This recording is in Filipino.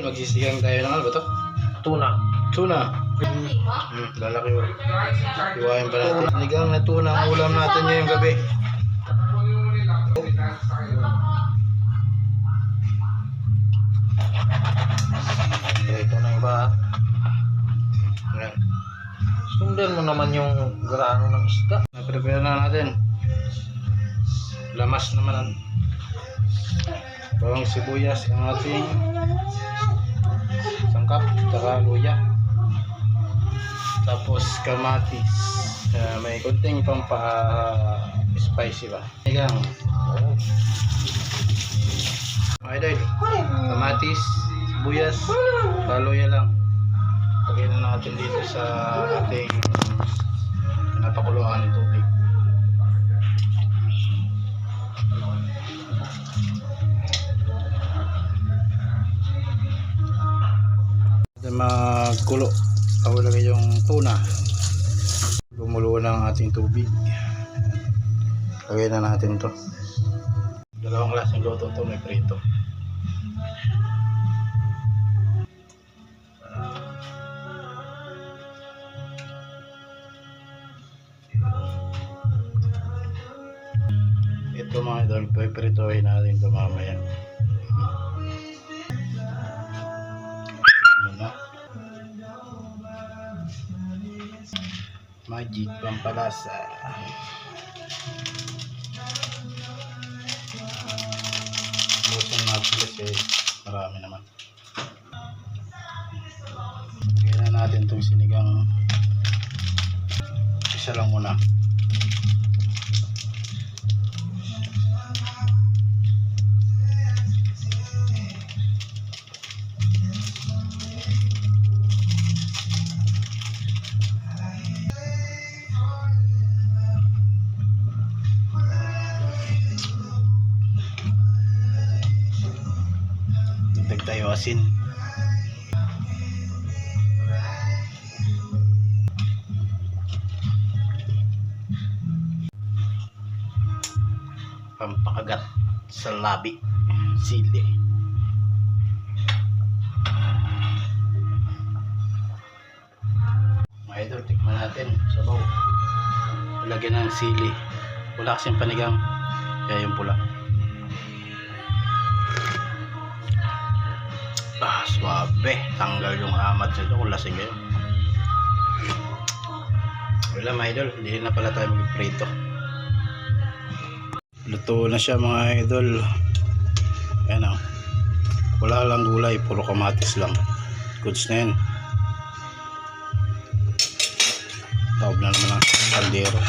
magsisigang tayo ng ano ba to? Tuna. Lalaki mo. Iwain pa natin. Sinigang na tuna ang ulam natin ngayong gabi. Ito na iba. Ayan. Sundan mo naman yung grano ng isda. Na-prepare na natin. Lamas naman. Bawang sibuyas ang ating sangkap, saka luya. Tapos kamatis. May konting pampa-spicy ba? Sinigang. Okay, kamatis, sibuyas, luya lang. Lagyan na natin dito sa ating napakuluan ng tubig. Magkulo ako lagay yung tuna, gumulo na ang ating tubig. Lagay na natin to. Dalawang klaseng luto to, may prito. Ito mga idol, pipritohin natin ito mamaya. Magic pampalasa. Busan natin kasi marami naman. Lagyan na natin itong sinigang. Isa lang muna. Tayo asin. Pampakagat sa labi, sili. Mga idol, tikman natin sabaw. Lagyan ng sili. Wala kasing panigang, kaya yung pula. Swabe, tanggal yung amat sa ito kung lasing kayo. Wala mga idol, hindi na pala tayo mag-prito. Luto na siya mga idol. Ayan o, wala lang gulay, puro kamatis lang. Goods na yan. Taob na naman ang kaldero.